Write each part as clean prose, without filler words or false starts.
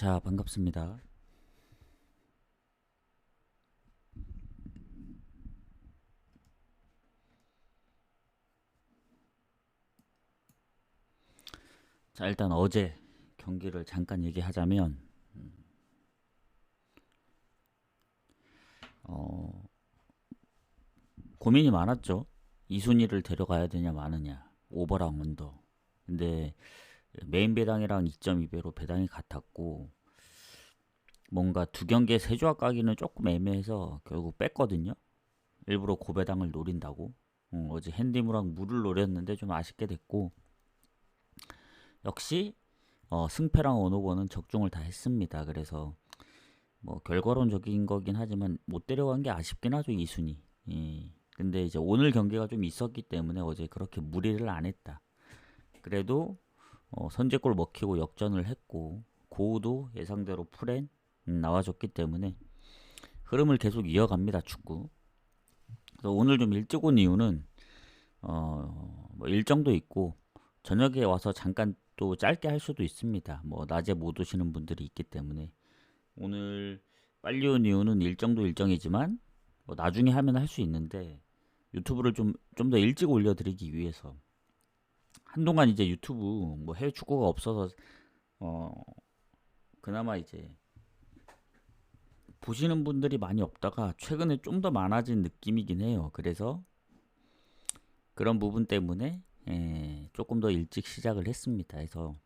자, 반갑습니다. 자, 일단 어제 경기를 잠깐 얘기하자면, 어, 고민이 많았죠. 이순희를 데려가야 되냐 마느냐, 오버랑 언더. 근데 메인 배당이랑 2.2배로 배당이 같았고, 뭔가 두 경기에 세 조합 까기는 조금 애매해서 결국 뺐거든요. 일부러 고배당을 노린다고. 어제 핸디무랑 물을 노렸는데 좀 아쉽게 됐고, 역시 승패랑 원오버는 적중을 다 했습니다. 그래서 뭐 결과론적인 거긴 하지만 못 데려간 게 아쉽긴 하죠, 이순이. 예. 근데 이제 오늘 경기가 좀 있었기 때문에 어제 그렇게 무리를 안 했다. 그래도 선제골 먹히고 역전을 했고 고우도 예상대로 풀엔 나와줬기 때문에 흐름을 계속 이어갑니다, 축구. 그래서 오늘 좀 일찍 온 이유는 뭐 일정도 있고 저녁에 와서 잠깐 또 짧게 할 수도 있습니다. 뭐 낮에 못 오시는 분들이 있기 때문에 오늘 빨리 온 이유는 일정도 일정이지만 뭐 나중에 하면 할 수 있는데 유튜브를 좀 더 일찍 올려드리기 위해서 한동안 이제 유튜브 뭐 해외 축구가 없어서 어 그나마 이제 보시는 분들이 많이 없다가 최근에 좀 더 많아진 느낌이긴 해요. 그래서 그런 부분 때문에 조금 더 일찍 시작을 했습니다. 그래서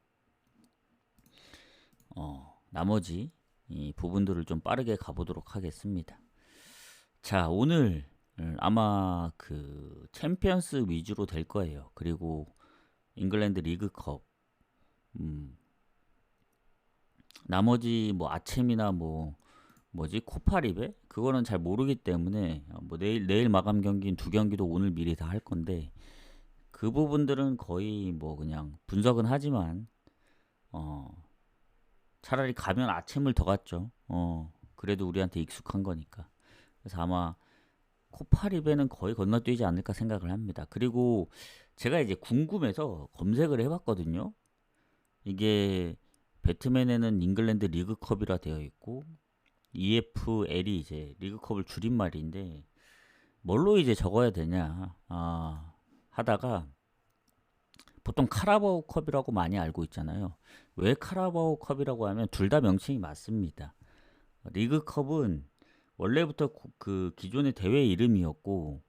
나머지 이 부분들을 좀 빠르게 가보도록 하겠습니다. 자, 오늘 아마 그 챔피언스 위주로 될 거예요. 그리고 잉글랜드 리그컵, 나머지 뭐 아챔이나 뭐 뭐지 코파리베 그거는 잘 모르기 때문에 뭐 내일 마감 경기인 두 경기도 오늘 미리 다 할 건데 그 부분들은 거의 뭐 그냥 분석은 하지만 어 차라리 가면 아챔을 더 갔죠. 그래도 우리한테 익숙한 거니까. 그래서 아마 코파리베는 거의 건너뛰지 않을까 생각을 합니다. 그리고 제가 이제 궁금해서 검색을 해봤거든요. 이게 배트맨에는 잉글랜드 리그컵이라 되어 있고 EFL이 이제 리그컵을 줄임말인데 뭘로 이제 적어야 되냐 하다가 보통 카라바오 컵이라고 많이 알고 있잖아요. 왜 카라바오 컵이라고 하면 둘 다 명칭이 맞습니다. 리그컵은 원래부터 그 기존의 대회 이름이었고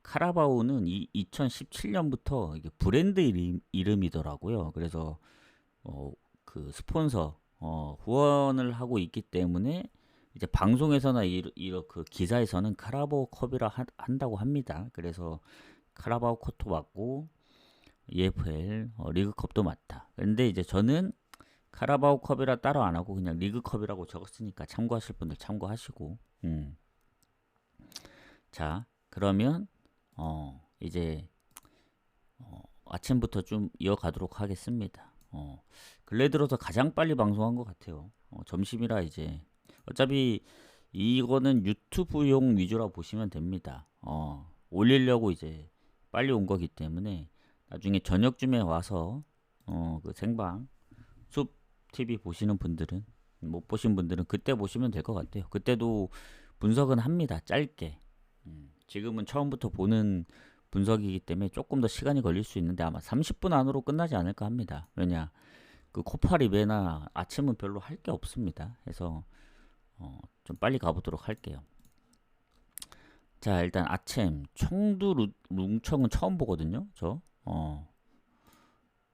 카라바오는 2017년부터 이게 브랜드 이름이더라고요. 그래서 그 스폰서 후원을 하고 있기 때문에 이제 방송에서나 그 기사에서는 카라바오 컵이라 한다고 합니다. 그래서 카라바오 컵도 맞고 EFL 리그컵도 맞다. 근데 이제 저는 카라바오 컵이라 따로 안 하고 그냥 리그컵이라고 적었으니까 참고하실 분들 참고하시고. 자, 그러면 이제 아침부터 좀 이어가도록 하겠습니다. 근래 들어서 가장 빨리 방송한 것 같아요. 점심이라 이제 어차피 이거는 유튜브용 위주라 보시면 됩니다. 올리려고 이제 빨리 온 거기 때문에 나중에 저녁쯤에 와서 그 생방 숲 TV 보시는 분들은 못 보신 분들은 그때 보시면 될 것 같아요. 그때도 분석은 합니다. 짧게. 지금은 처음부터 보는 분석이기 때문에 조금 더 시간이 걸릴 수 있는데 아마 30분 안으로 끝나지 않을까 합니다. 왜냐 그 코파리베나 아침은 별로 할 게 없습니다. 그래서 좀 빨리 가보도록 할게요. 자, 일단 아침 청두 룽청은 처음 보거든요. 저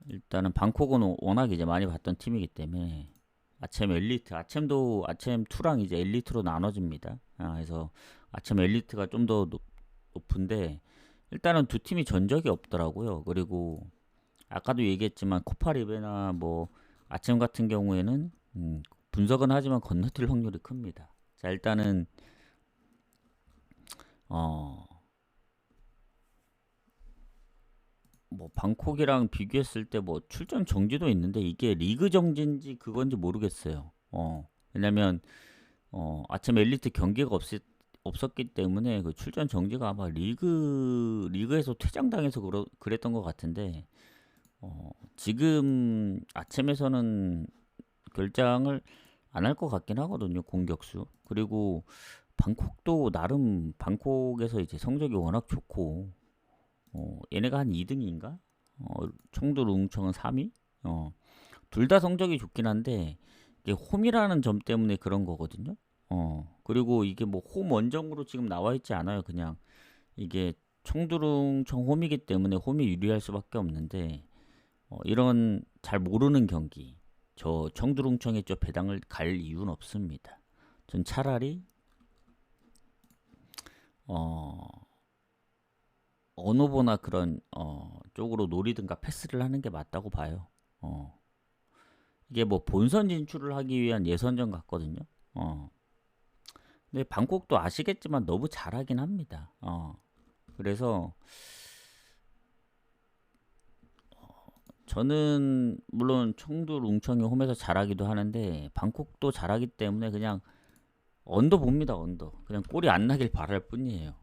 일단은 방콕은 워낙 이제 많이 봤던 팀이기 때문에 아침 엘리트, 아침도 아침 2랑 이제 엘리트로 나눠집니다. 그래서 아침 엘리트가 좀 더 높은데 일단은 두 팀이 전적이 없더라고요. 그리고 아까도 얘기했지만 코파리베나 뭐 아침 같은 경우에는 분석은 하지만 건너뛸 확률이 큽니다. 자, 일단은 어, 뭐 방콕이랑 비교했을 때 뭐 출전 정지도 있는데 이게 리그 정지인지 그건지 모르겠어요. 왜냐면 아침 엘리트 경기가 없었기 때문에 그 출전 정지가 아마 리그에서 퇴장당해서 그랬던 것 같은데 지금 아침에서는 결장을 안 할 것 같긴 하거든요. 공격수. 그리고 방콕도 나름 방콕에서 이제 성적이 워낙 좋고 얘네가 한 2등인가? 청도 룽청은 3위? 둘 다 성적이 좋긴 한데 이게 홈이라는 점 때문에 그런 거거든요. 그리고 이게 뭐 홈 원정으로 지금 나와 있지 않아요. 그냥 이게 청두룽청 홈이기 때문에 홈이 유리할 수밖에 없는데 이런 잘 모르는 경기 저 청두룽청에 저 배당을 갈 이유는 없습니다. 전 차라리 어, 언어보나 그런 쪽으로 노리든가 패스를 하는 게 맞다고 봐요. 어, 이게 뭐 본선 진출을 하기 위한 예선전 같거든요. 근데 방콕도 아시겠지만 너무 잘하긴 합니다. 그래서 저는 물론 청두 룽청이 홈에서 잘하기도 하는데 방콕도 잘하기 때문에 그냥 언더 봅니다. 언더 그냥 골이 안 나길 바랄 뿐이에요.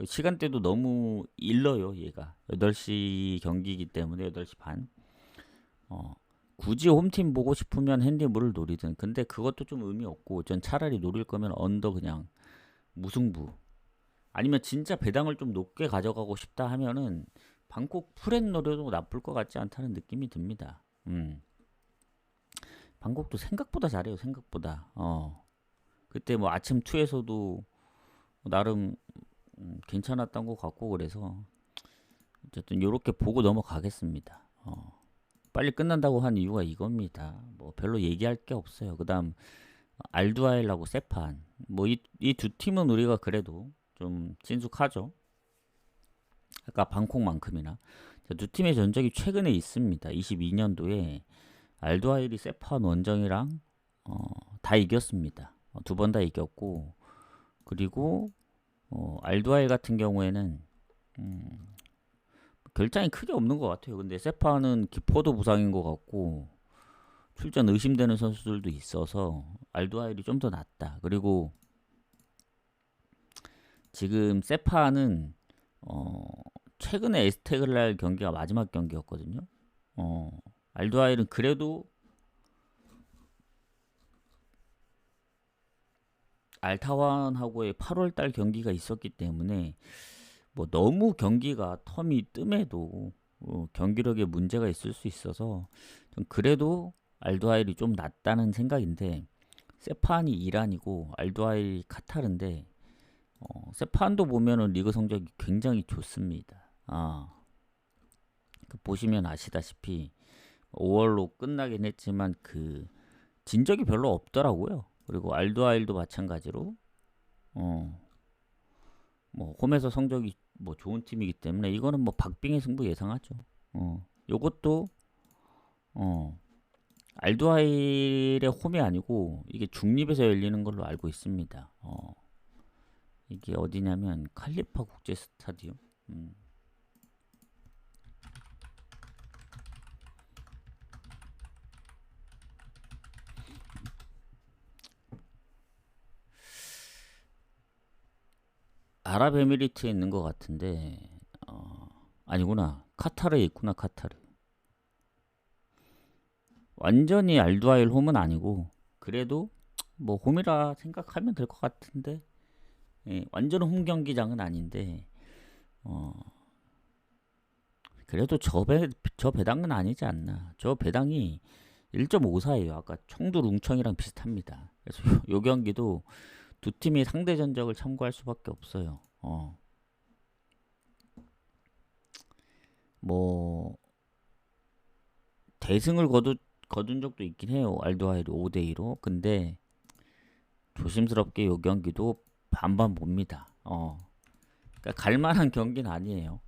시간대도 너무 일러요. 얘가 8시 경기이기 때문에 8시 반. 굳이 홈팀 보고 싶으면 핸디물을 노리든. 근데 그것도 좀 의미 없고 전 차라리 노릴 거면 언더 그냥 무승부. 아니면 진짜 배당을 좀 높게 가져가고 싶다 하면은 방콕 풀액 노려도 나쁠 것 같지 않다는 느낌이 듭니다. 방콕도 생각보다 잘해요. 생각보다. 그때 뭐 아침 투에서도 나름 괜찮았던 것 같고 그래서 어쨌든 요렇게 보고 넘어가겠습니다. 빨리 끝난다고 한 이유가 이겁니다. 뭐 별로 얘기할 게 없어요. 그다음 알두아일하고 세판 뭐 이 두 팀은 우리가 그래도 좀 친숙하죠. 아까 방콕만큼이나 두 팀의 전적이 최근에 있습니다. 22년도에 알두아일이 세판 원정이랑 다 이겼습니다. 두 번 다 이겼고 그리고 알두아일 같은 경우에는 결장이 크게 없는 것 같아요. 근데 세파는 기포도 부상인 것 같고 출전 의심되는 선수들도 있어서 알두아일이 좀 더 낫다. 그리고 지금 세파는 최근에 에스테글랄 경기가 마지막 경기였거든요. 알두아일은 그래도 알타완하고의 8월달 경기가 있었기 때문에 뭐 너무 경기가 텀이 뜸해도 경기력에 문제가 있을 수 있어서 그래도 알두아일이 좀 낫다는 생각인데 세판이 이란이고 알두아일이 카타르인데 세판도 보면은 리그 성적이 굉장히 좋습니다. 그 보시면 아시다시피 5월로 끝나긴 했지만 그 진적이 별로 없더라고요. 그리고 알두아일도 마찬가지로 뭐 홈에서 성적이 뭐 좋은 팀이기 때문에 이거는 뭐 박빙의 승부 예상하죠. 요것도 알두아일의 홈이 아니고 이게 중립에서 열리는 걸로 알고 있습니다. 이게 어디냐면 칼리파 국제 스타디움. 아랍에미리트에 있는 것 같은데 아니구나. 카타르에 있구나. 카타르. 완전히 알두아일 홈은 아니고 그래도 뭐 홈이라 생각하면 될 것 같은데 완전 홈 경기장은 아닌데 그래도 저 배당은 아니지 않나. 저 배당이 1.54예요. 아까 청두 룽청이랑 비슷합니다. 그래서 요 경기도 두 팀이 상대 전적을 참고할 수밖에 없어요. 뭐 대승을 거둔 적도 있긴 해요. 알두아일이 5대2로. 근데 조심스럽게 요 경기도 반반 봅니다. 그러니까 갈만한 경기는 아니에요.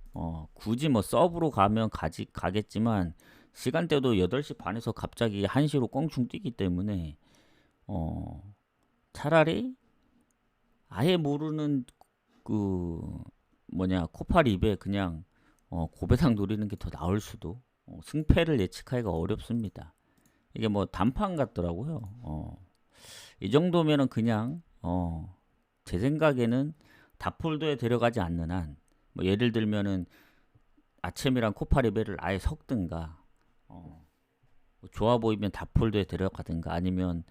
굳이 뭐 서브로 가면 가겠지만 시간대도 8시 반에서 갑자기 1시로 껑충 뛰기 때문에 차라리 아예 모르는 그 뭐냐 코파립에 그냥 고배당 노리는 게 더 나을 수도. 승패를 예측하기가 어렵습니다. 이게 뭐 단판 같더라고요. 이 정도면은 그냥 제 생각에는 다폴도에 데려가지 않는 한 뭐 예를 들면은 아침이랑 코파리베를 아예 섞든가 뭐 좋아 보이면 다폴드에 데려가든가 아니면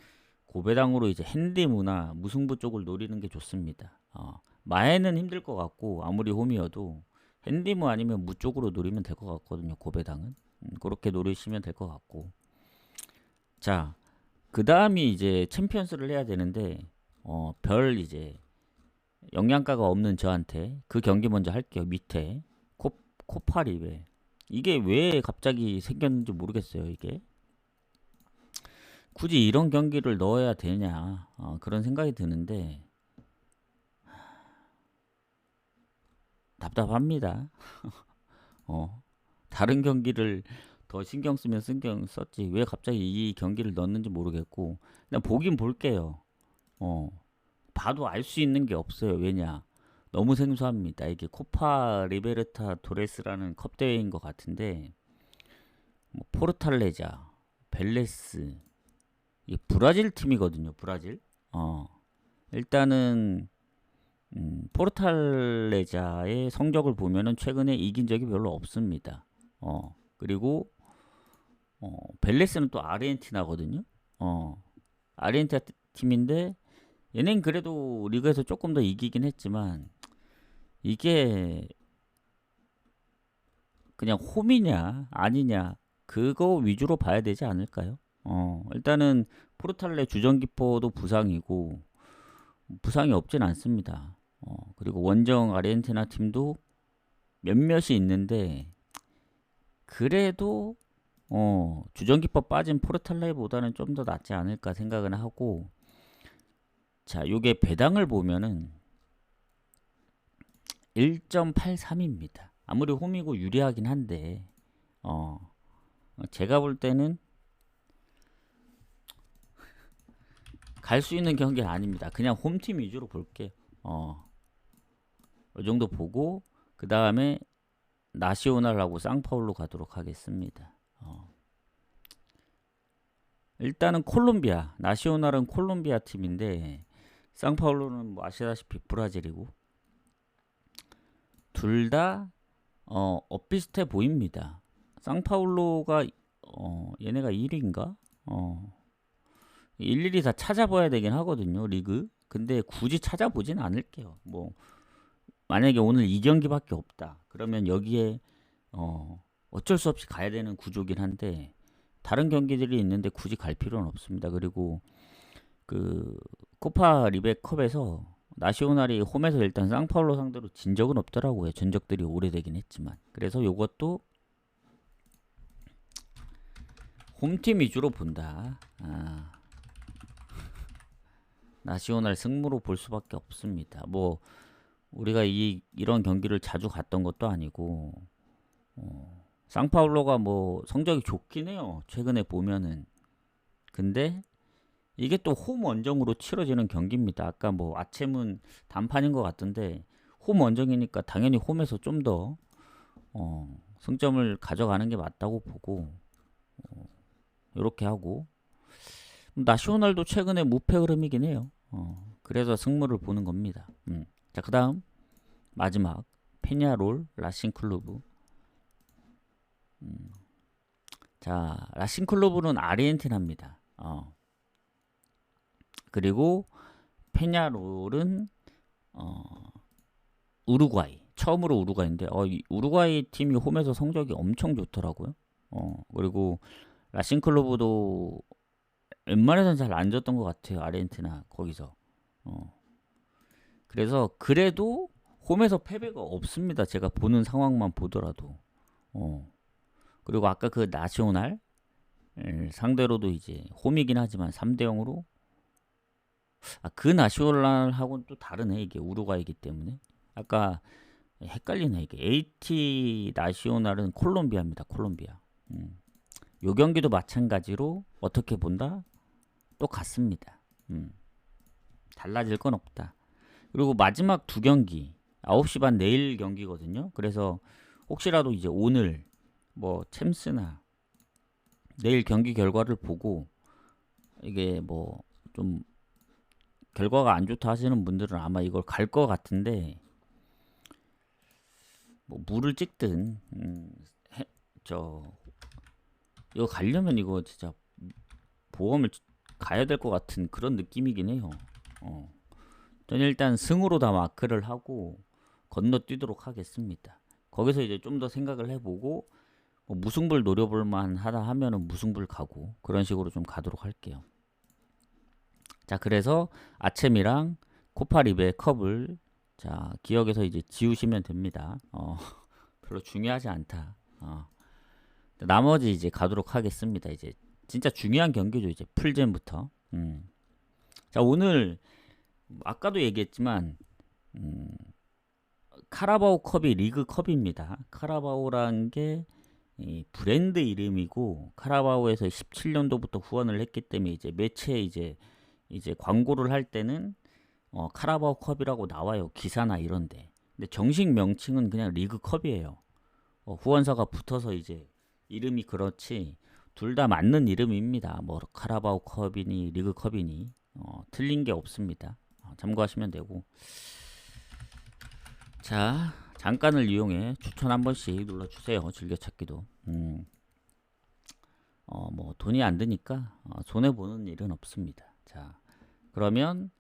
고배당으로 이제 핸디무나 무승부 쪽을 노리는 게 좋습니다. 마에는 힘들 것 같고 아무리 홈이어도 핸디무 아니면 무 쪽으로 노리면 될 것 같거든요. 고배당은 그렇게 노리시면 될 것 같고 자, 그 다음이 이제 챔피언스를 해야 되는데 별 이제 영양가가 없는 저한테 그 경기 먼저 할게요. 밑에 코파리베 이게 왜 갑자기 생겼는지 모르겠어요. 이게 굳이 이런 경기를 넣어야 되냐 그런 생각이 드는데 답답합니다. 다른 경기를 더 신경 쓰면 신경 썼지 왜 갑자기 이 경기를 넣었는지 모르겠고 그냥 보긴 볼게요. 봐도 알 수 있는 게 없어요. 왜냐? 너무 생소합니다. 이게 코파 리베르타 도레스라는 컵 대회인 것 같은데 뭐 포르탈레자, 벨레스 이 브라질 팀이거든요. 브라질. 일단은 포르탈레자의 성적을 보면은 최근에 이긴 적이 별로 없습니다. 그리고 벨레스는 또 아르헨티나거든요. 아르헨티나 팀인데 얘는 그래도 리그에서 조금 더 이기긴 했지만 이게 그냥 홈이냐 아니냐 그거 위주로 봐야 되지 않을까요? 일단은 포르탈레 주전기포도 부상이고 부상이 없진 않습니다. 그리고 원정 아르헨티나 팀도 몇몇이 있는데 그래도 주전기법 빠진 포르탈레보다는 좀 더 낫지 않을까 생각은 하고 자 요게 배당을 보면은 1.83입니다. 아무리 홈이고 유리하긴 한데 제가 볼 때는 갈 수 있는 경기는 아닙니다. 그냥 홈팀 위주로 볼게요. 이 정도 보고 그 다음에 나시오날하고 쌍파울로 가도록 하겠습니다. 일단은 콜롬비아 나시오날은 콜롬비아 팀인데 쌍파울로는 뭐 아시다시피 브라질이고 둘 다 엇비슷해 보입니다. 쌍파울로가 얘네가 1위인가? 일일이 다 찾아봐야 되긴 하거든요. 리그. 근데 굳이 찾아보진 않을게요. 뭐 만약에 오늘 이 경기밖에 없다. 그러면 여기에 어쩔 수 없이 가야 되는 구조긴 한데 다른 경기들이 있는데 굳이 갈 필요는 없습니다. 그리고 그 코파 리베컵에서 나시오날이 홈에서 일단 쌍파울로 상대로 진 적은 없더라고요. 전적들이 오래되긴 했지만. 그래서 요것도 홈팀 위주로 본다. 나시오날 승무로 볼 수밖에 없습니다. 뭐 우리가 이런 경기를 자주 갔던 것도 아니고 쌍파울로가 뭐 성적이 좋긴 해요. 최근에 보면은. 근데 이게 또 홈 원정으로 치러지는 경기입니다. 아까 뭐 아체문 단판인 것 같던데 홈 원정이니까 당연히 홈에서 좀 더 승점을 가져가는 게 맞다고 보고 이렇게 하고 나시오날도 최근에 무패 흐름이긴 해요. 그래서 승무를 보는 겁니다. 자, 그 다음 마지막 페냐롤 라싱클루브. 자, 라싱클루브는 아르헨티나입니다. 그리고 페냐롤은 우루과이. 처음으로 우루과이인데 이 우루과이 팀이 홈에서 성적이 엄청 좋더라고요. 그리고 라싱클루브도 웬만해서는 잘 안 졌던 것 같아요. 아르헨티나 거기서. 그래서 그래도 홈에서 패배가 없습니다. 제가 보는 상황만 보더라도. 그리고 아까 그 나시오날 상대로도 이제 홈이긴 하지만 3대 0으로 그 나시오날하고는 또 다르네. 이게 우루과이기 때문에. 아까 헷갈리네. 이게 AT 나시오날은 콜롬비아입니다. 콜롬비아. 요 경기도 마찬가지로 어떻게 본다? 또 같습니다. 달라질 건 없다. 그리고 마지막 두 경기 9시 반 내일 경기거든요. 그래서 혹시라도 이제 오늘 뭐 챔스나 내일 경기 결과를 보고 이게 뭐 좀 결과가 안 좋다 하시는 분들은 아마 이걸 갈 것 같은데 뭐 물을 찍든 저 이거 가려면 이거 진짜 보험을 가야 될 것 같은 그런 느낌이긴 해요. 저는 일단 승으로 다 마크를 하고 건너뛰도록 하겠습니다. 거기서 이제 좀 더 생각을 해보고 뭐 무승부를 노려볼 만하다 하면은 무승부를 가고 그런 식으로 좀 가도록 할게요. 자, 그래서 아챔이랑 코파리베 컵을 자 기억에서 이제 지우시면 됩니다. 별로 중요하지 않다. 나머지 이제 가도록 하겠습니다. 이제 진짜 중요한 경기죠. 이제 풀젠부터. 자, 오늘 아까도 얘기했지만 카라바오 컵이 리그 컵입니다. 카라바오라는 게 이 브랜드 이름이고 카라바오에서 17년도부터 후원을 했기 때문에 이제 매체에 이제 광고를 할 때는 카라바오 컵이라고 나와요. 기사나 이런데. 근데 정식 명칭은 그냥 리그 컵이에요. 후원사가 붙어서 이제 이름이 그렇지 둘 다 맞는 이름입니다. 뭐 카라바오 컵이니 리그 컵이니 틀린 게 없습니다. 참고하시면 되고. 자, 잠깐을 이용해 추천 한 번씩 눌러주세요. 즐겨찾기도. 뭐 돈이 안 드니까 손해 보는 일은 없습니다. 자, 그러면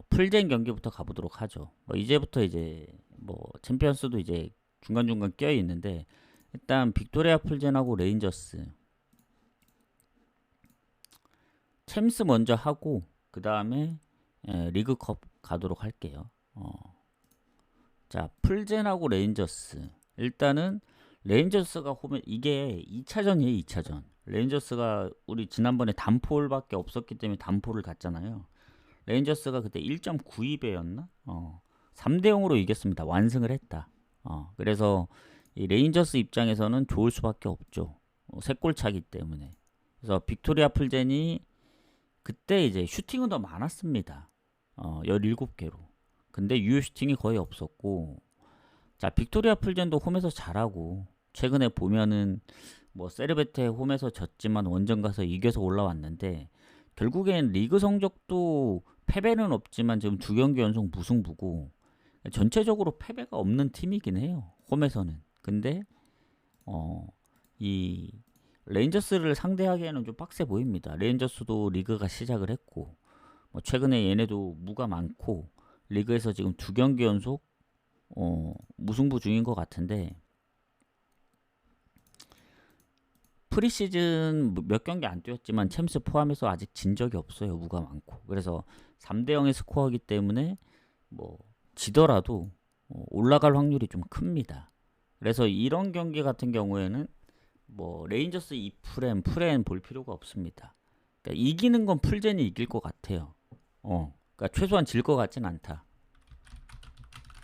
풀젠 경기부터 가보도록 하죠. 이제부터 이제 뭐 챔피언스도 이제 중간중간 껴 있는데 일단 빅토리아 풀젠하고 레인저스 챔스 먼저 하고 그 다음에 리그컵 가도록 할게요. 자, 풀젠하고 레인저스. 일단은 레인저스가 홈에 이게 2차전이에요. 2차전. 레인저스가 우리 지난번에 단폴밖에 없었기 때문에 단폴을 갔잖아요. 레인저스가 그때 1.92배였나? 3대 0으로 이겼습니다. 완승을 했다. 그래서 이 레인저스 입장에서는 좋을 수밖에 없죠. 3골 차기 때문에. 그래서 빅토리아 풀젠이 그때 이제 슈팅은 더 많았습니다. 17개로. 근데 유효 슈팅이 거의 없었고, 자, 빅토리아 풀젠도 홈에서 잘하고, 최근에 보면은 뭐 세르베테 홈에서 졌지만 원정 가서 이겨서 올라왔는데, 결국엔 리그 성적도 패배는 없지만 지금 2경기 연속 무승부고, 전체적으로 패배가 없는 팀이긴 해요. 홈에서는. 근데 이 레인저스를 상대하기에는 좀 빡세 보입니다. 레인저스도 리그가 시작을 했고, 뭐 최근에 얘네도 무가 많고, 리그에서 지금 2경기 연속 무승부 중인 것 같은데 프리시즌 몇 경기 안 뛰었지만 챔스 포함해서 아직 진 적이 없어요. 무가 많고. 그래서 3대 0의 스코어이기 때문에 뭐 지더라도 올라갈 확률이 좀 큽니다. 그래서 이런 경기 같은 경우에는 뭐 레인저스 2프렘 풀엔 볼 필요가 없습니다. 그러니까 이기는 건 풀젠이 이길 것 같아요. 그러니까 최소한 질 것 같진 않다.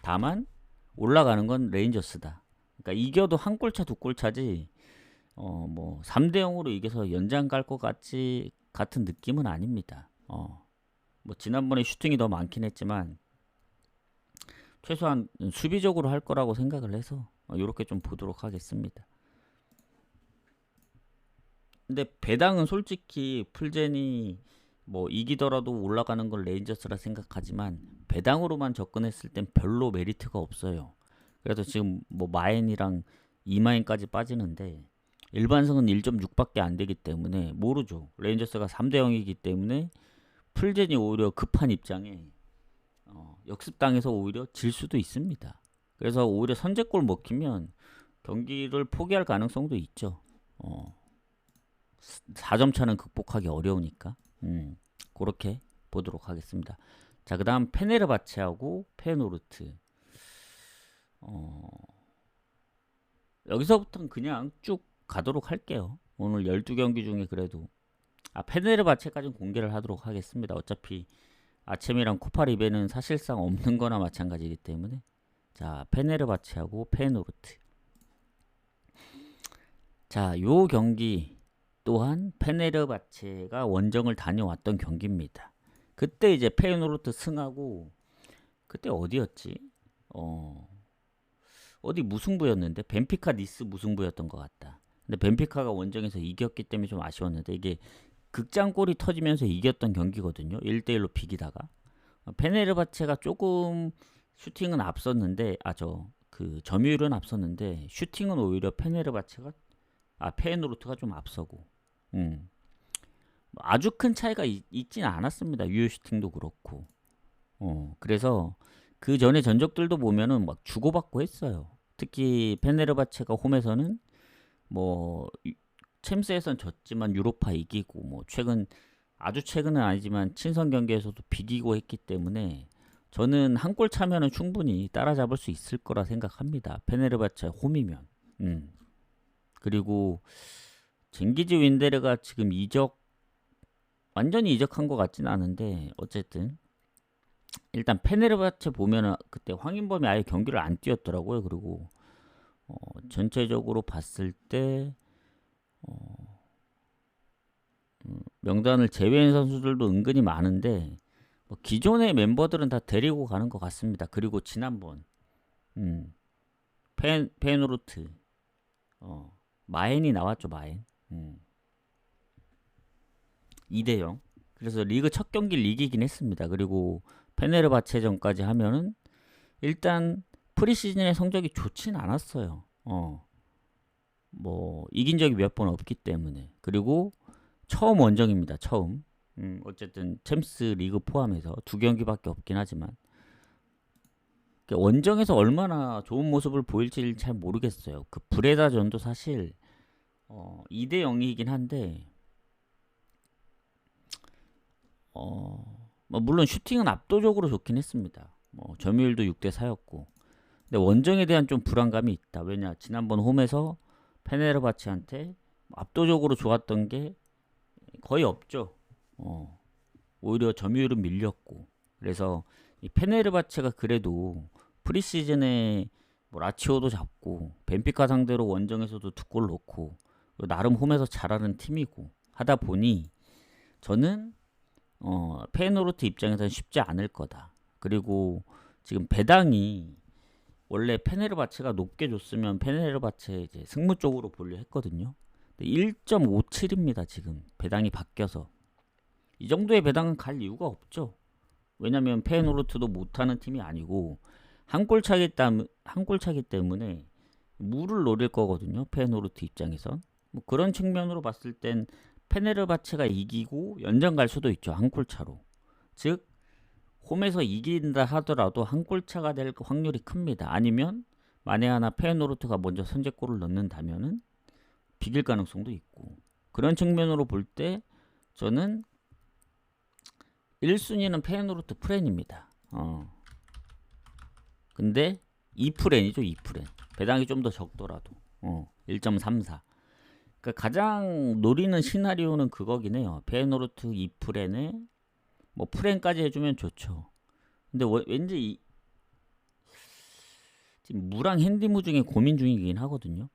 다만 올라가는 건 레인저스다. 그러니까 이겨도 한 골차 두 골차지 뭐 3대 0으로 이겨서 연장 갈 것 같은 느낌은 아닙니다. 뭐 지난번에 슈팅이 더 많긴 했지만 최소한 수비적으로 할 거라고 생각을 해서 이렇게 좀 보도록 하겠습니다. 근데 배당은 솔직히 풀젠이 뭐 이기더라도 올라가는 걸 레인저스라 생각하지만 배당으로만 접근했을 땐 별로 메리트가 없어요. 그래서 지금 뭐 마엔이랑 이마엔까지 빠지는데 일반승은 1.6밖에 안 되기 때문에 모르죠. 레인저스가 3대 0이기 때문에 풀젠이 오히려 급한 입장에 역습당해서 오히려 질 수도 있습니다. 그래서 오히려 선제골 먹히면 경기를 포기할 가능성도 있죠. 4점 차는 극복하기 어려우니까. 그렇게 보도록 하겠습니다. 자, 그 다음 페네르바체하고 페노르트. 여기서부터는 그냥 쭉 가도록 할게요. 오늘 12경기 중에 그래도 페네르바체까지는 공개를 하도록 하겠습니다. 어차피 아챔이랑 코파리베는 사실상 없는 거나 마찬가지이기 때문에. 자, 페네르바체하고 페노르트. 자, 요 경기 또한 페네르바체가 원정을 다녀왔던 경기입니다. 그때 이제 페노르트 승하고 그때 어디였지? 어디 무승부였는데 벤피카 니스 무승부였던 것 같다. 근데 벤피카가 원정에서 이겼기 때문에 좀 아쉬웠는데 이게 극장골이 터지면서 이겼던 경기거든요. 1대1로 비기다가 페네르바체가 조금 슈팅은 앞섰는데 그 점유율은 앞섰는데 슈팅은 오히려 페네르바체가 페에노르트가 좀 앞서고. 아주 큰 차이가 있지는 않았습니다. 유효 슈팅도 그렇고. 그래서 그 전에 전적들도 보면은 막 주고받고 했어요. 특히 페네르바체가 홈에서는 뭐 챔스에선 졌지만 유로파 이기고, 뭐 아주 최근은 아니지만 친선 경기에서도 비기고 했기 때문에 저는 한 골 차면은 충분히 따라잡을 수 있을 거라 생각합니다. 페네르바체 홈이면. 그리고 쟁기즈 윈데르가 지금 완전히 이적한 것 같진 않은데, 어쨌든 일단 페네르바체 보면은 그때 황인범이 아예 경기를 안 뛰었더라고요. 그리고 전체적으로 봤을 때 명단을 제외한 선수들도 은근히 많은데, 뭐 기존의 멤버들은 다 데리고 가는 것 같습니다. 그리고 지난번 페노르트 마엔이 나왔죠. 마엔. 2대0. 그래서 리그 첫 경기를 이기긴 했습니다. 그리고 페네르바체전까지 하면은 일단 프리시즌의 성적이 좋진 않았어요. 뭐 이긴 적이 몇 번 없기 때문에. 그리고 처음 원정입니다. 처음. 어쨌든 챔스 리그 포함해서 두 경기밖에 없긴 하지만 원정에서 얼마나 좋은 모습을 보일지 잘 모르겠어요. 그 브레다전도 사실 2대0이긴 한데 뭐 물론 슈팅은 압도적으로 좋긴 했습니다. 뭐 점유율도 6대4였고. 근데 원정에 대한 좀 불안감이 있다. 왜냐, 지난번 홈에서 페네르바체한테 압도적으로 좋았던 게 거의 없죠. 오히려 점유율은 밀렸고. 그래서 이 페네르바체가 그래도 프리시즌에 뭐 라치오도 잡고 벤피카 상대로 원정에서도 2골 넣고 나름 홈에서 잘하는 팀이고 하다 보니 저는 페노르트 입장에서는 쉽지 않을 거다. 그리고 지금 배당이 원래 페네르바체가 높게 줬으면 페네르바체 이제 승무 쪽으로 보려 했거든요. 1.57입니다. 지금 배당이 바뀌어서 이 정도의 배당은 갈 이유가 없죠. 왜냐면 페노르트도 못하는 팀이 아니고 한 골 차기 때문에 무를 노릴 거거든요. 페노르트 입장에선 뭐 그런 측면으로 봤을 땐 페네르바체가 이기고 연장 갈 수도 있죠. 한 골 차로. 즉 홈에서 이긴다 하더라도 한 골 차가 될 확률이 큽니다. 아니면 만에 하나 페노르트가 먼저 선제골을 넣는다면은 비길 가능성도 있고. 그런 측면으로 볼 때 저는 1순위는 페노르트 프렌입니다. 근데 2프렌이죠. 2프렌. 배당이 좀 더 적더라도 1.34. 그러니까 가장 노리는 시나리오는 그거긴 해요. 페노르트 2프렌에 뭐 프렌까지 해주면 좋죠. 근데 왠지 지금 무랑 핸디무 중에 고민 중이긴 하거든요.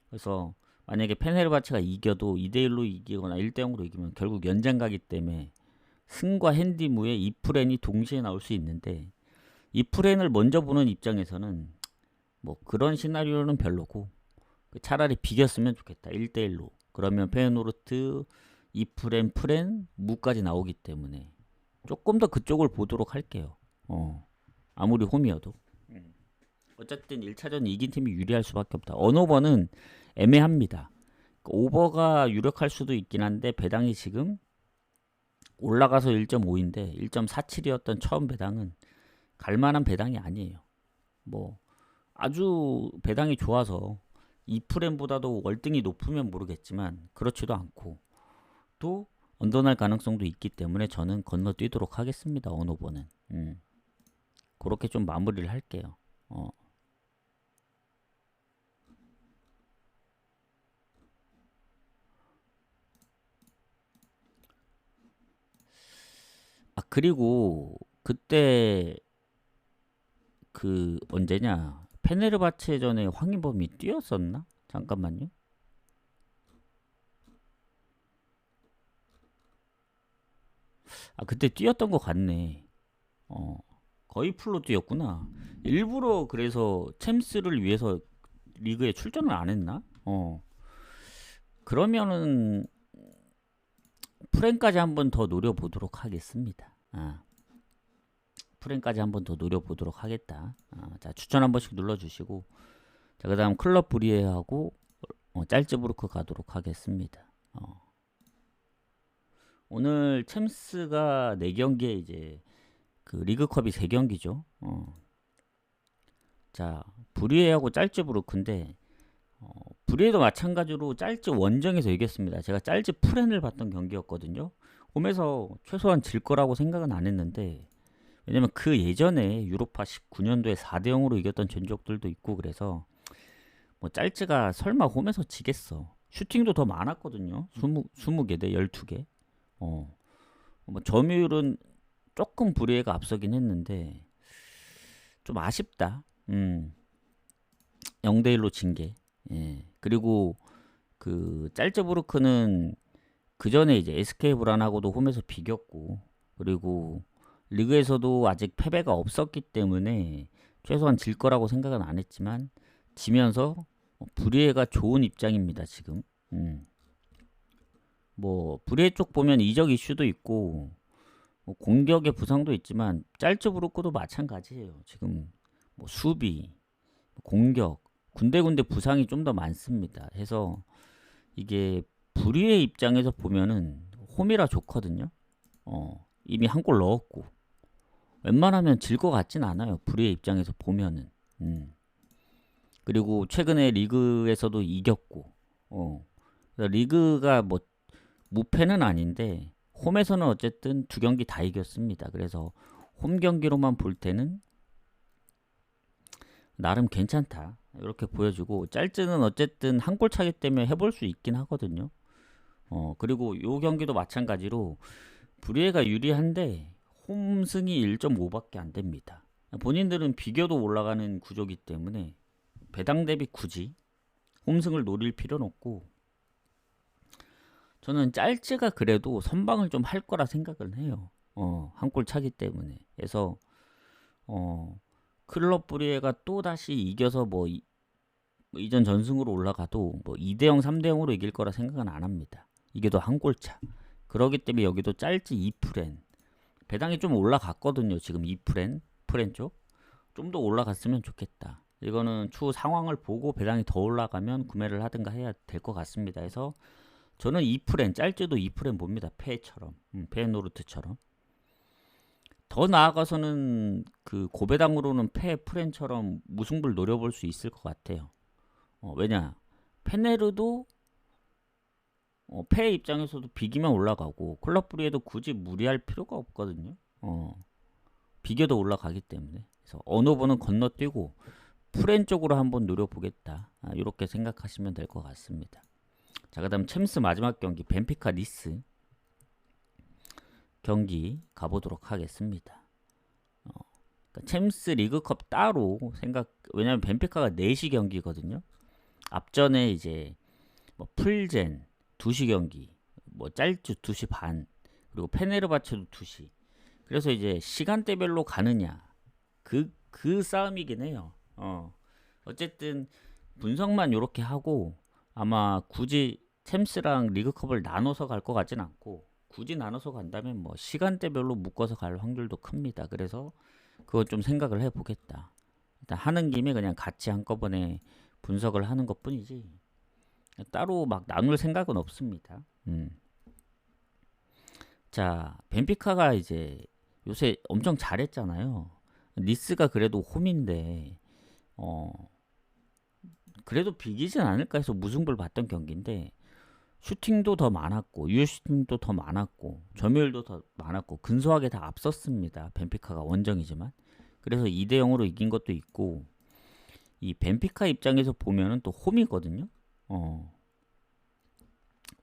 그래서 만약에 페네르바체가 이겨도 2대1로 이기거나 1대0으로 이기면 결국 연장 가기 때문에 승과 핸디무의 2프렌이 동시에 나올 수 있는데, 2프렌을 먼저 보는 입장에서는 뭐 그런 시나리오는 별로고 차라리 비겼으면 좋겠다. 1대1로. 그러면 페노르트 2프렌 프렌 무까지 나오기 때문에 조금 더 그쪽을 보도록 할게요. 아무리 홈이어도. 어쨌든 1차전 이긴 팀이 유리할 수밖에 없다. 언오버는 애매합니다. 오버가 유력할 수도 있긴 한데 배당이 지금 올라가서 1.5인데 1.47이었던 처음 배당은 갈만한 배당이 아니에요. 뭐 아주 배당이 좋아서 2프렌보다도 월등히 높으면 모르겠지만 그렇지도 않고 또 언더날 가능성도 있기 때문에 저는 건너뛰도록 하겠습니다. 언오버는. 그렇게 좀 마무리를 할게요. 그리고 그때 그 언제냐, 페네르바체 전에 황인범이 뛰었었나? 잠깐만요. 그때 뛰었던 것 같네. 거의 풀로 뛰었구나. 일부러 그래서 챔스를 위해서 리그에 출전을 안 했나? 그러면은 프렌까지 한번 더 노려보도록 하겠습니다. 프렌까지 한번 더 노려보도록 하겠다. 자, 추천 한 번씩 눌러주시고, 자, 그 다음 클럽 브리에하고 짤츠부르크 가도록 하겠습니다. 오늘 챔스가 4경기에 이제 그 리그컵이 3경기죠. 자, 브리에하고 짤츠부르크인데 브리에도 마찬가지로 짤츠 원정에서 이겼습니다. 제가 짤츠 프렌을 봤던 경기였거든요. 홈에서 최소한 질 거라고 생각은 안 했는데, 왜냐면 그 예전에 유로파 19년도에 4대 0으로 이겼던 전적들도 있고, 그래서 뭐 짤츠가 설마 홈에서 지겠어. 슈팅도 더 많았거든요. 20개 대 12개. 뭐 점유율은 조금 브리에가 앞서긴 했는데 좀 아쉽다. 0대 1로 진 게. 예. 그리고 그 짤츠부르크는 그 전에 이제 SK 브란하고도 홈에서 비겼고, 그리고 리그에서도 아직 패배가 없었기 때문에 최소한 질 거라고 생각은 안 했지만 지면서 브리에가 좋은 입장입니다, 지금. 뭐 브리에 쪽 보면 이적 이슈도 있고 뭐 공격의 부상도 있지만 짤츠부르크도 마찬가지예요. 지금 뭐 수비, 공격, 군데군데 부상이 좀 더 많습니다. 해서 이게 브리에 입장에서 보면은 홈이라 좋거든요. 이미 한 골 넣었고 웬만하면 질 것 같진 않아요. 브리에 입장에서 보면은. 그리고 최근에 리그에서도 이겼고, 리그가 뭐 무패는 아닌데 홈에서는 어쨌든 2경기 다 이겼습니다. 그래서 홈 경기로만 볼 때는 나름 괜찮다 이렇게 보여주고, 짤츠는 어쨌든 한 골 차기 때문에 해볼 수 있긴 하거든요. 그리고 요 경기도 마찬가지로 브리에가 유리한데 홈승이 1.5밖에 안 됩니다. 본인들은 비교도 올라가는 구조기 때문에 배당 대비 굳이 홈승을 노릴 필요는 없고, 저는 짤츠가 그래도 선방을 좀 할 거라 생각을 해요. 한 골 차기 때문에. 그래서 클럽 브리에가 또 다시 이겨서 뭐 이전 전승으로 올라가도 뭐 2대 0, 3대 0으로 이길 거라 생각은 안 합니다. 이게 더 한 골 차. 그러기 때문에 여기도 짤츠 2프렌. 배당이 좀 올라갔거든요. 지금 2프렌, 프렌 쪽. 좀 더 올라갔으면 좋겠다. 이거는 추후 상황을 보고 배당이 더 올라가면 구매를 하든가 해야 될 것 같습니다. 해서 저는 2프렌, 짤츠도 2프렌 봅니다. 페처럼, 페노르트처럼. 더 나아가서는 그 고배당으로는 프렌처럼 무승부를 노려볼 수 있을 것 같아요. 왜냐, 페네르도 페 입장에서도 비기면 올라가고 클럽 브리에도 굳이 무리할 필요가 없거든요. 비겨도 올라가기 때문에. 그래서 어느 번은 건너뛰고 프렌 쪽으로 한번 노려보겠다. 이렇게 생각하시면 될 것 같습니다. 자, 그 다음 챔스 마지막 경기 벤피카 니스 경기 가보도록 하겠습니다. 그러니까 챔스 리그컵 따로 왜냐면 벤피카가 4시 경기거든요. 앞전에 이제 뭐 풀젠 2시 경기, 뭐 짤츠 2시 반, 그리고 페네르바체도 2시. 그래서 이제 시간대별로 가느냐 그 싸움이긴 해요. 어쨌든 분석만 이렇게 하고 아마 굳이 챔스랑 리그컵을 나눠서 갈 것 같진 않고, 굳이 나눠서 간다면 뭐 시간대별로 묶어서 갈 확률도 큽니다. 그래서 그거 좀 생각을 해보겠다. 일단 하는 김에 그냥 같이 한꺼번에 분석을 하는 것 뿐이지 따로 막 나눌 생각은 없습니다. 자, 벤피카가 이제 요새 엄청 잘했잖아요. 니스가 그래도 홈인데 그래도 비기진 않을까 해서 무승부를 봤던 경기인데, 슈팅도 더 많았고 유효슈팅도 더 많았고 점유율도 더 많았고 근소하게 다 앞섰습니다. 벤피카가 원정이지만. 그래서 2대 0으로 이긴 것도 있고, 이 벤피카 입장에서 보면은 또 홈이거든요.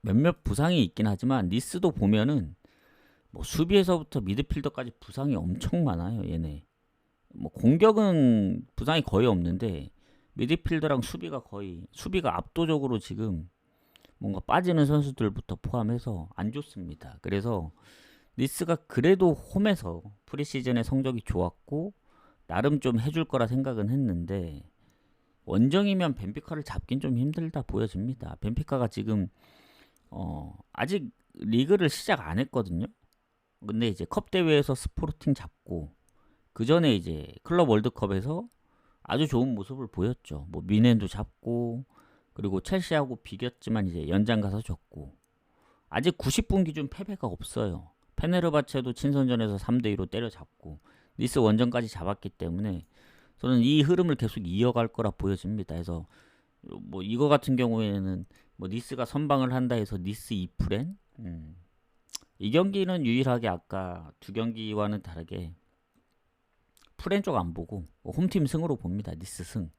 몇몇 부상이 있긴 하지만 니스도 보면은 뭐 수비에서부터 미드필더까지 부상이 엄청 많아요. 얘네 뭐 공격은 부상이 거의 없는데 미드필더랑 수비가 압도적으로 지금 뭔가 빠지는 선수들부터 포함해서 안 좋습니다. 그래서 니스가 그래도 홈에서 프리시즌의 성적이 좋았고 나름 좀 해줄 거라 생각은 했는데, 원정이면 벤피카를 잡긴 좀 힘들다 보여집니다. 벤피카가 지금 아직 리그를 시작 안 했거든요. 근데 이제 컵 대회에서 스포르팅 잡고 그 전에 이제 클럽 월드컵에서 아주 좋은 모습을 보였죠. 뭐 미넨도 잡고, 그리고 첼시하고 비겼지만 이제 연장 가서 졌고 아직 90분 기준 패배가 없어요. 페네르바체도 친선전에서 3대2로 때려잡고 니스 원정까지 잡았기 때문에 저는 이 흐름을 계속 이어갈 거라 보여집니다. 그래서 뭐 이거 같은 경우에는 뭐 니스가 선방을 한다 해서 니스 2프렌 이 경기는 유일하게 아까 두 경기와는 다르게 프렌 쪽 안 보고 홈팀 승으로 봅니다. 니스 승.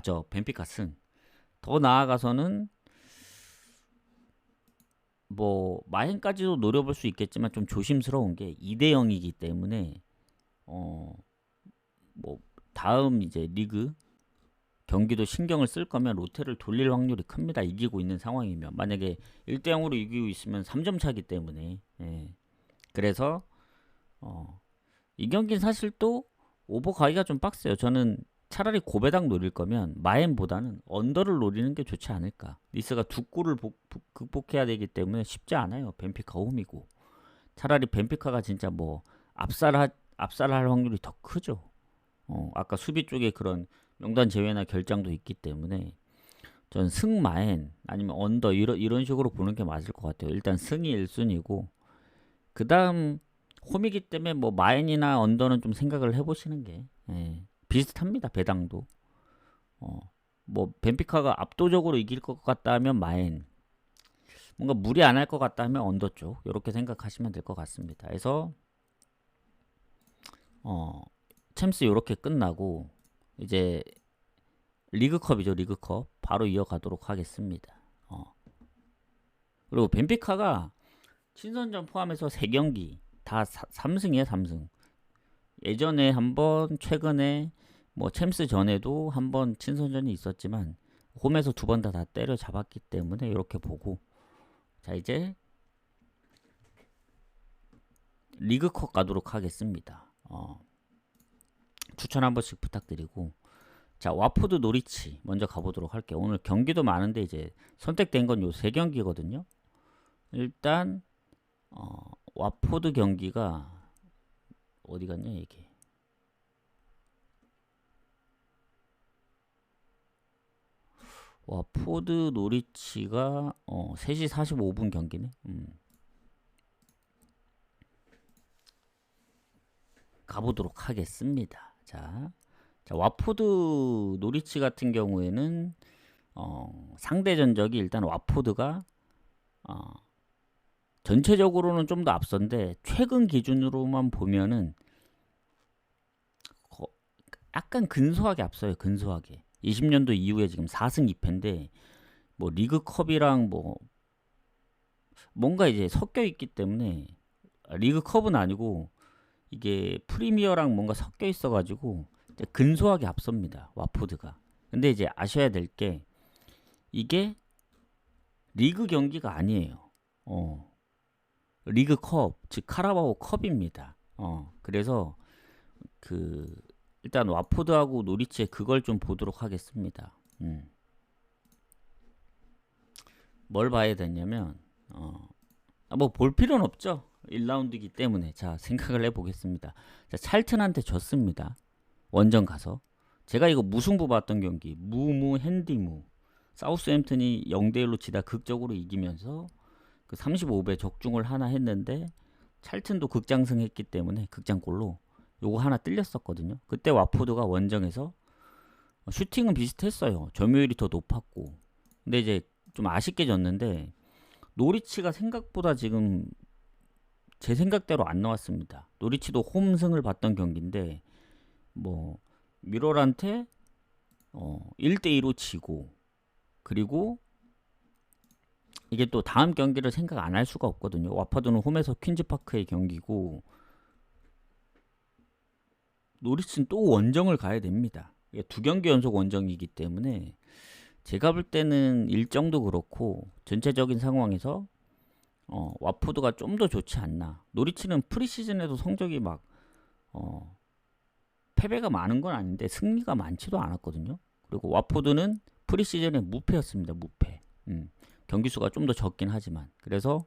저 벤피카 승. 더 나아가서는 뭐 마행까지도 노려볼 수 있겠지만 좀 조심스러운 게 2대 0이기 때문에 뭐 다음 이제 리그 경기도 신경을 쓸 거면 롯데를 돌릴 확률이 큽니다. 이기고 있는 상황이면 만약에 1대 0으로 이기고 있으면 3점 차기 때문에 그래서 이 경기는 사실 또 오버 가기가 좀 빡세요. 저는 차라리 고배당 노릴 거면 마엔보다는 언더를 노리는 게 좋지 않을까. 니스가 두 골을 극복해야 되기 때문에 쉽지 않아요. 벤피카 홈이고 차라리 벤피카가 진짜 뭐 압살할 확률이 더 크죠. 아까 수비 쪽에 그런 명단 제외나 결장도 있기 때문에 전 승 마엔 아니면 언더 이런 식으로 보는 게 맞을 것 같아요. 일단 승이 1순위고 그 다음 홈이기 때문에 뭐 마엔이나 언더는 좀 생각을 해보시는 게 비슷합니다. 배당도 뭐 벤피카가 압도적으로 이길 것 같다 하면 마엔, 뭔가 무리 안 할 것 같다 하면 언더 쪽 이렇게 생각하시면 될 것 같습니다. 그래서 챔스 이렇게 끝나고 이제 리그컵이죠. 리그컵 바로 이어가도록 하겠습니다. 그리고 벤피카가 친선전 포함해서 3경기 다 3승이에요. 3승. 예전에 한번, 최근에 뭐 챔스 전에도 한번 친선전이 있었지만 홈에서 2번 다 때려 잡았기 때문에 이렇게 보고, 자 이제 리그컵 가도록 하겠습니다. 추천 한 번씩 부탁드리고, 자 와포드 노리치 먼저 가보도록 할게요. 오늘 경기도 많은데 이제 선택된 건 요 3경기거든요. 일단 와포드 경기가 어디 갔냐 이게. 와포드 노리치가 3시 45분 경기네. 가보도록 하겠습니다. 자 와포드 노리치 같은 경우에는 상대 전적이 일단 와포드가 전체적으로는 좀 더 앞선데 최근 기준으로만 보면은 약간 근소하게 앞서요. 근소하게. 20년도 이후에 지금 4승 2패인데 뭐 리그컵이랑 뭐 뭔가 이제 섞여 있기 때문에, 리그컵은 아니고 이게 프리미어랑 뭔가 섞여 있어 가지고 근소하게 앞섭니다. 와포드가. 근데 이제 아셔야 될 게 이게 리그 경기가 아니에요. 리그컵, 즉 카라바오 컵입니다. 그래서 일단 와포드하고 노리치의 그걸 좀 보도록 하겠습니다. 뭘 봐야 되냐면 뭐 볼 필요는 없죠. 1라운드이기 때문에. 자 생각을 해보겠습니다. 자 찰튼한테 졌습니다. 원정 가서. 제가 이거 무승부 봤던 경기, 핸디무 사우스햄튼이 0대1로 지다 극적으로 이기면서 그 35배 적중을 하나 했는데 찰튼도 극장승했기 때문에 극장골로 요거 하나 뜰렸었거든요. 그때 와포드가 원정에서 슈팅은 비슷했어요. 점유율이 더 높았고. 근데 이제 좀 아쉽게 졌는데 노리치가 생각보다 지금 제 생각대로 안 나왔습니다. 노리치도 홈승을 봤던 경기인데 뭐 미럴한테 1대2로 지고, 그리고 이게 또 다음 경기를 생각 안 할 수가 없거든요. 와포드는 홈에서 퀸즈파크의 경기고 노리치는 또 원정을 가야 됩니다. 이게 2경기 연속 원정이기 때문에 제가 볼 때는 일정도 그렇고 전체적인 상황에서 와포드가 좀 더 좋지 않나. 노리치는 프리시즌에도 성적이 막 패배가 많은 건 아닌데 승리가 많지도 않았거든요. 그리고 와포드는 프리시즌에 무패였습니다. 무패. 경기 수가 좀 더 적긴 하지만. 그래서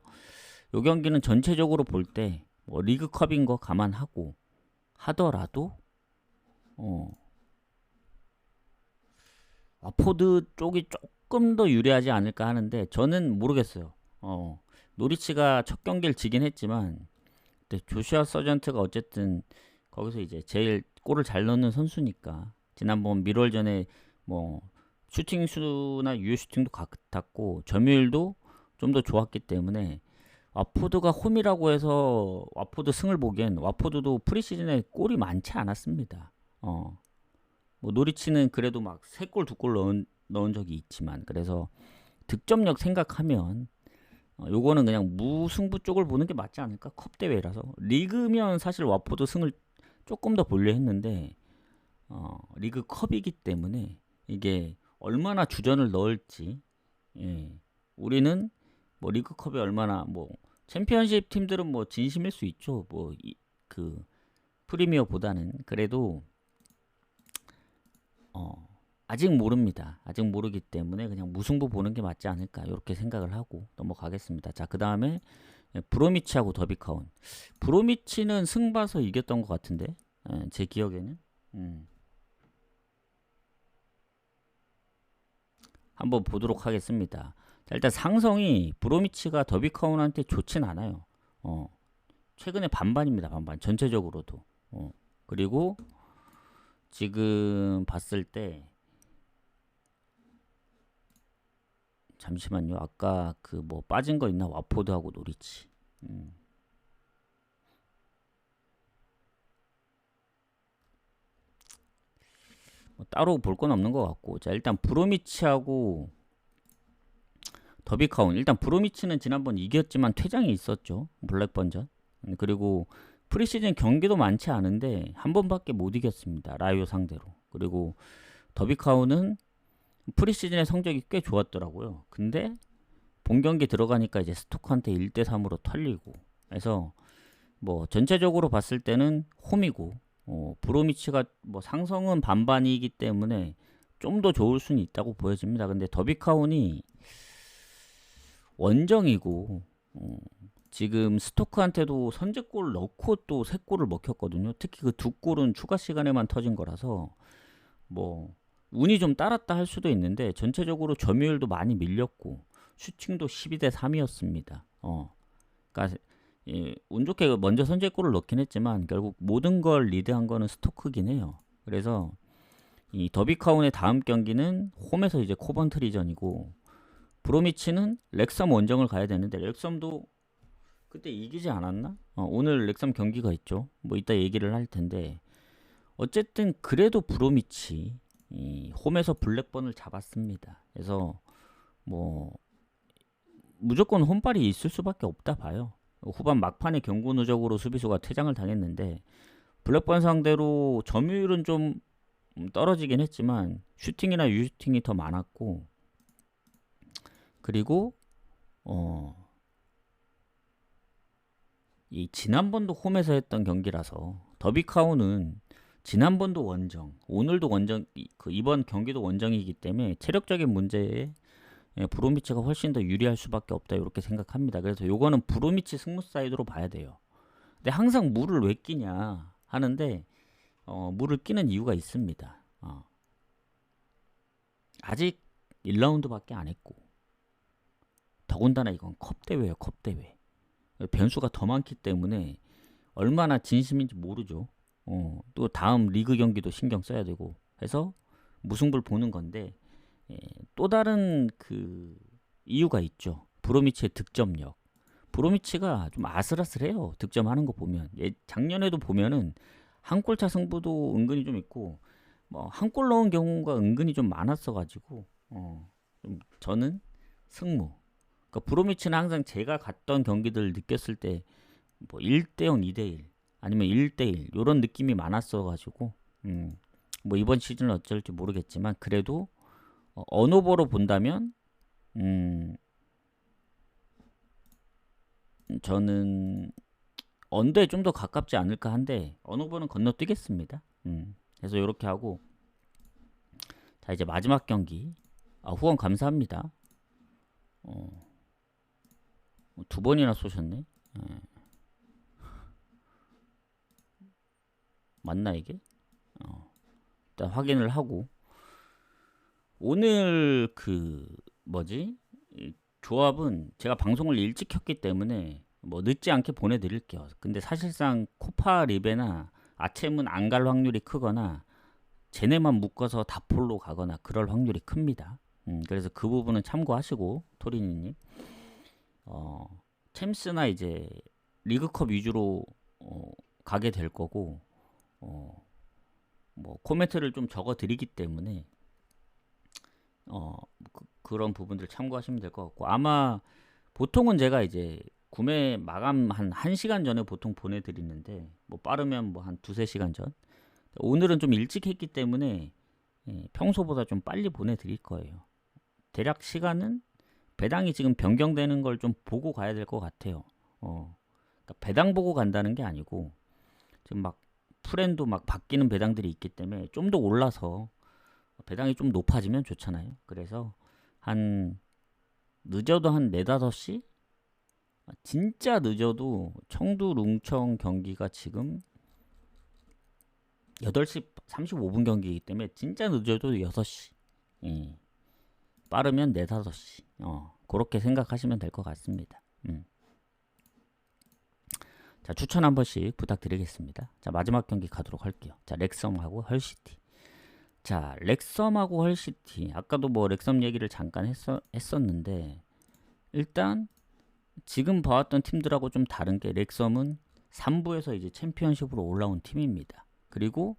이 경기는 전체적으로 볼 때 뭐 리그컵인 거 감안하고 하더라도 와포드 쪽이 조금 더 유리하지 않을까 하는데 저는 모르겠어요. 노리치가 첫 경기를 지긴 했지만 근데 조슈아 서전트가 어쨌든 거기서 이제 제일 골을 잘 넣는 선수니까 지난번 미럴전에 뭐 슈팅 수나 유효 슈팅도 같았고 점유율도 좀 더 좋았기 때문에 와포드가 홈이라고 해서 와포드 승을 보기엔 와포드도 프리시즌에 골이 많지 않았습니다. 뭐 노리치는 그래도 막 3골 2골 넣은 적이 있지만 그래서 득점력 생각하면 요거는 그냥 무승부 쪽을 보는 게 맞지 않을까? 컵 대회라서 리그면 사실 와포드 승을 조금 더 보려 했는데 리그 컵이기 때문에 이게 얼마나 주전을 넣을지 예. 우리는 뭐 리그컵에 얼마나 뭐 챔피언십 팀들은 뭐 진심일 수 있죠. 뭐 그 프리미어보다는 그래도 아직 모릅니다. 아직 모르기 때문에 그냥 무승부 보는 게 맞지 않을까 이렇게 생각을 하고 넘어가겠습니다. 자, 그 다음에 브로미치하고 더비카운. 브로미치는 승 봐서 이겼던 것 같은데 제 기억에는 한번 보도록 하겠습니다. 자, 일단 상성이 브로미치가 더비카운한테 좋진 않아요. 최근에 반반입니다. 반반 전체적으로도. 그리고 지금 봤을 때 잠시만요. 아까 그 뭐 빠진 거 있나? 와포드하고 노리치. 뭐 따로 볼 건 없는 것 같고. 자, 일단 브로미치하고 더비카운. 일단 브로미치는 지난번 이겼지만 퇴장이 있었죠. 블랙번전. 그리고 프리시즌 경기도 많지 않은데 한 번밖에 못 이겼습니다. 라이오 상대로. 그리고 더비카운은 프리시즌의 성적이 꽤 좋았더라고요. 근데 본 경기 들어가니까 이제 스토크한테 1대3으로 털리고 그래서 뭐 전체적으로 봤을 때는 홈이고 브로미치가 뭐 상성은 반반이기 때문에 좀 더 좋을 수는 있다고 보여집니다. 근데 더비카운이 원정이고 지금 스토크한테도 선제골 넣고 또 3골을 먹혔거든요. 특히 그 2골은 추가 시간에만 터진 거라서 뭐 운이 좀 따랐다 할 수도 있는데 전체적으로 점유율도 많이 밀렸고 슈팅도 12대3이었습니다. 그러니까 운 좋게 먼저 선제골을 넣긴 했지만 결국 모든 걸 리드한 거는 스토크긴 해요. 그래서 이 더비카운의 다음 경기는 홈에서 이제 코번트리전이고 브로미치는 렉섬 원정을 가야 되는데 렉섬도 그때 이기지 않았나? 오늘 렉섬 경기가 있죠. 뭐 이따 얘기를 할 텐데 어쨌든 그래도 브로미치 홈에서 블랙번을 잡았습니다. 그래서 뭐 무조건 홈발이 있을 수밖에 없다 봐요. 후반 막판에 경고 누적으로 수비수가 퇴장을 당했는데 블랙번 상대로 점유율은 좀 떨어지긴 했지만 슈팅이나 유슈팅이 더 많았고 그리고 이 지난번도 홈에서 했던 경기라서 더비카운은 지난번도 원정, 오늘도 원정, 이번 경기도 원정이기 때문에 체력적인 문제에 브로미치가 훨씬 더 유리할 수밖에 없다 이렇게 생각합니다. 그래서 요거는 브로미치 승무 사이드로 봐야 돼요. 근데 항상 물을 왜 끼냐 하는데 물을 끼는 이유가 있습니다. 아직 1라운드밖에 안 했고 더군다나 이건 컵 대회예요. 컵 대회. 변수가 더 많기 때문에 얼마나 진심인지 모르죠. 또 다음 리그 경기도 신경 써야 되고 해서 무승부를 보는 건데 또 다른 그 이유가 있죠. 브로미치의 득점력. 브로미치가 좀 아슬아슬해요. 득점하는 거 보면 작년에도 보면은 한 골차 승부도 은근히 좀 있고 뭐 한 골 넣은 경우가 은근히 좀 많았어가지고 좀 저는 승무. 그러니까 브로미치는 항상 제가 갔던 경기들 느꼈을 때 뭐 1대0, 2대1 아니면 1대1 이런 느낌이 많았어가지고 뭐 이번 시즌은 어쩔지 모르겠지만 그래도 언오버로 본다면 저는 언더에 좀 더 가깝지 않을까 한데 언오버는 건너뛰겠습니다. 그래서 이렇게 하고 자 이제 마지막 경기 후원 감사합니다. 2번이나 쏘셨네. 맞나 이게? 일단 확인을 하고 오늘 그 뭐지? 이 조합은 제가 방송을 일찍 켰기 때문에 뭐 늦지 않게 보내드릴게요. 근데 사실상 코파 리베나 아챔은 안 갈 확률이 크거나 쟤네만 묶어서 다폴로 가거나 그럴 확률이 큽니다. 그래서 그 부분은 참고하시고 토리니님 챔스나 이제 리그컵 위주로 가게 될 거고 뭐 코멘트를 좀 적어 드리기 때문에 그런 부분들 참고하시면 될 것 같고 아마 보통은 제가 이제 구매 마감 한 1시간 전에 보통 보내드리는데 뭐 빠르면 뭐 한 두세 시간 전 오늘은 좀 일찍 했기 때문에 평소보다 좀 빨리 보내드릴 거예요. 대략 시간은 배당이 지금 변경되는 걸 좀 보고 가야 될 것 같아요. 그러니까 배당 보고 간다는 게 아니고 지금 막 프렌도 막 바뀌는 배당들이 있기 때문에 좀 더 올라서 배당이 좀 높아지면 좋잖아요. 그래서 한 늦어도 한 4, 5시? 진짜 늦어도 청두 룽청 경기가 지금 8시 35분 경기이기 때문에 진짜 늦어도 6시. 예. 빠르면 4, 5시. 그렇게 생각하시면 될 것 같습니다. 자, 추천 한 번씩 부탁드리겠습니다. 자, 마지막 경기 가도록 할게요. 자, 렉섬하고 헐시티. 자, 렉섬하고 헐시티. 아까도 뭐 렉섬 얘기를 잠깐 했었는데 일단 지금 봐왔던 팀들하고 좀 다른 게 렉섬은 3부에서 이제 챔피언십으로 올라온 팀입니다. 그리고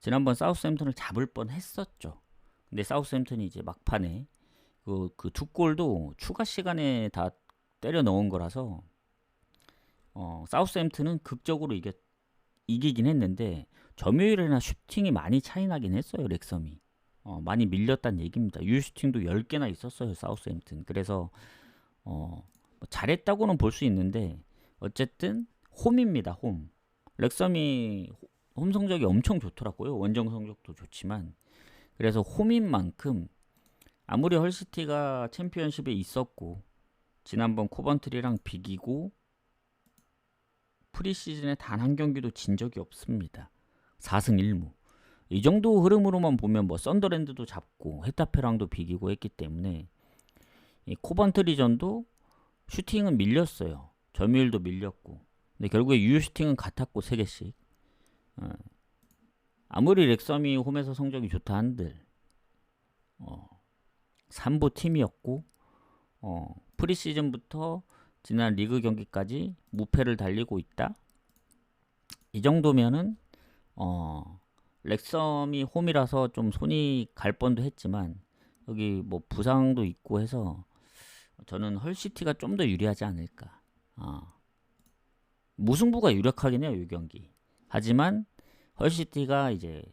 지난번 사우스햄튼을 잡을 뻔 했었죠. 근데 사우스햄튼이 이제 막판에 그 두 골도 추가 시간에 다 때려 넣은 거라서 사우스햄튼은 극적으로 이기긴 했는데 점유율이나 슈팅이 많이 차이 나긴 했어요. 렉섬이 많이 밀렸다는 얘기입니다. 유슈팅도 10개나 있었어요. 사우스햄튼. 그래서 뭐 잘했다고는 볼 수 있는데 어쨌든 홈입니다. 홈. 렉섬이 홈 성적이 엄청 좋더라고요. 원정 성적도 좋지만 그래서 홈인 만큼 아무리 헐시티가 챔피언십에 있었고 지난번 코번트리랑 비기고 프리시즌에 단 한 경기도 진 적이 없습니다. 4승 1무. 이 정도 흐름으로만 보면 뭐 썬더랜드도 잡고 헤타페랑도 비기고 했기 때문에 이 코번트리전도 슈팅은 밀렸어요. 점유율도 밀렸고. 근데 결국에 유효 슈팅은 같았고 3개씩. 아무리 렉섬이 홈에서 성적이 좋다 한들 3부 팀이었고 프리시즌부터 지난 리그 경기까지 무패를 달리고 있다. 이 정도면은 렉섬이 홈이라서 좀 손이 갈 뻔도 했지만 여기 뭐 부상도 있고 해서 저는 헐시티가 좀 더 유리하지 않을까. 무승부가 유력하긴 해요, 이 경기. 하지만 헐시티가 이제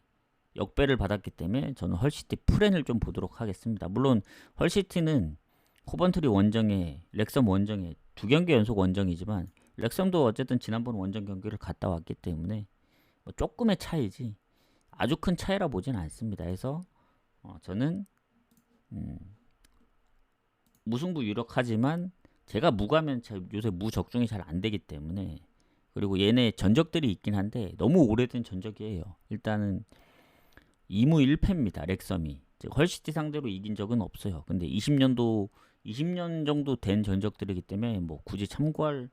역배를 받았기 때문에 저는 헐시티 프렌을 좀 보도록 하겠습니다. 물론 헐시티는 코번트리 원정에 렉섬 원정에 2경기 연속 원정이지만 렉섬도 어쨌든 지난번 원정 경기를 갔다 왔기 때문에 뭐 조금의 차이지 아주 큰 차이라 보진 않습니다. 해서 저는 무승부 유력하지만 제가 무가면 요새 무적중이 잘 안 되기 때문에 그리고 얘네 전적들이 있긴 한데 너무 오래된 전적이에요. 일단은 2무 1패입니다. 렉섬이. 헐시티 상대로 이긴 적은 없어요. 근데 20년 정도 된 전적들이기 때문에 뭐 굳이 참고할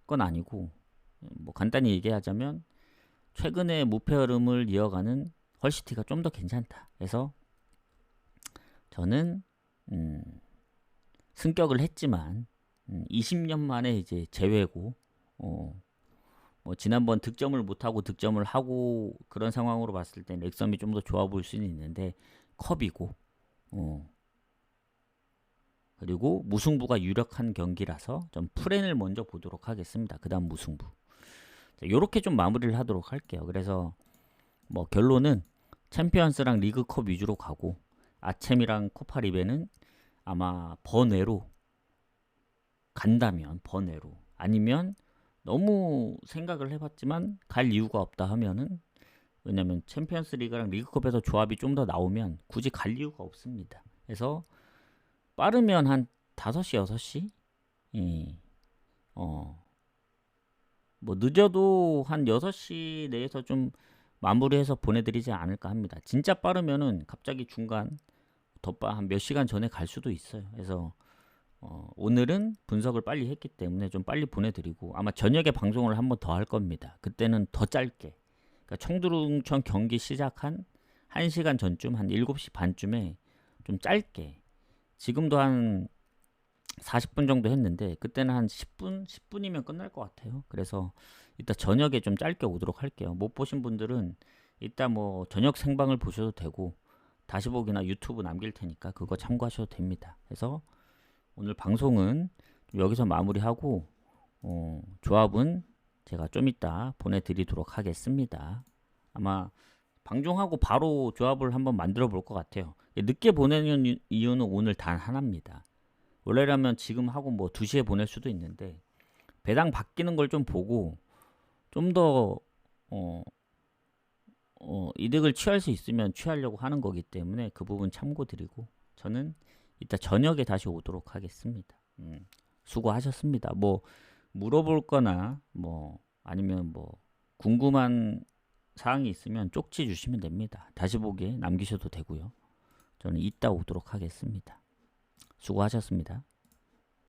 건 아니고 뭐 간단히 얘기하자면 최근에 무패 흐름을 이어가는 헐시티가 좀 더 괜찮다. 해서 저는 승격을 했지만 20년 만에 이제 재회고 뭐 지난번 득점을 못하고 득점을 하고 그런 상황으로 봤을 때 렉섬이 좀 더 좋아 보일 수는 있는데 컵이고 그리고 무승부가 유력한 경기라서 좀 프렌을 먼저 보도록 하겠습니다. 그 다음 무승부. 이렇게 좀 마무리를 하도록 할게요. 그래서 뭐 결론은 챔피언스랑 리그컵 위주로 가고 아챔이랑 코파리베는 아마 번외로 간다면 번외로 아니면 너무 생각을 해봤지만 갈 이유가 없다 하면은 왜냐면 챔피언스 리그랑 리그컵에서 조합이 좀 더 나오면 굳이 갈 이유가 없습니다. 그래서 빠르면 한 5시, 6시? 뭐 늦어도 한 6시 내에서 좀 마무리해서 보내드리지 않을까 합니다. 진짜 빠르면은 갑자기 중간 한 몇 시간 전에 갈 수도 있어요. 그래서 오늘은 분석을 빨리 했기 때문에 좀 빨리 보내드리고 아마 저녁에 방송을 한 번 더 할 겁니다. 그때는 더 짧게. 그러니까 청두릉천 경기 시작한 1시간 전쯤 한 7시 반쯤에 좀 짧게. 지금도 한 40분 정도 했는데 그때는 한 10분이면 끝날 것 같아요. 그래서 이따 저녁에 좀 짧게 오도록 할게요. 못 보신 분들은 이따 뭐 저녁 생방을 보셔도 되고 다시 보기나 유튜브 남길 테니까 그거 참고하셔도 됩니다. 그래서 오늘 방송은 여기서 마무리하고 조합은 제가 좀 이따 보내드리도록 하겠습니다. 아마 방송하고 바로 조합을 한번 만들어 볼 것 같아요. 늦게 보내는 이유는 오늘 단 하나입니다. 원래라면 지금 하고 뭐 2시에 보낼 수도 있는데 배당 바뀌는 걸 좀 보고 좀 더 이득을 취할 수 있으면 취하려고 하는 거기 때문에 그 부분 참고드리고 저는 이따 저녁에 다시 오도록 하겠습니다. 수고하셨습니다. 뭐 물어볼 거나 뭐 아니면 뭐 궁금한 사항이 있으면 쪽지 주시면 됩니다. 다시 보기에 남기셔도 되고요. 저는 이따 오도록 하겠습니다. 수고하셨습니다.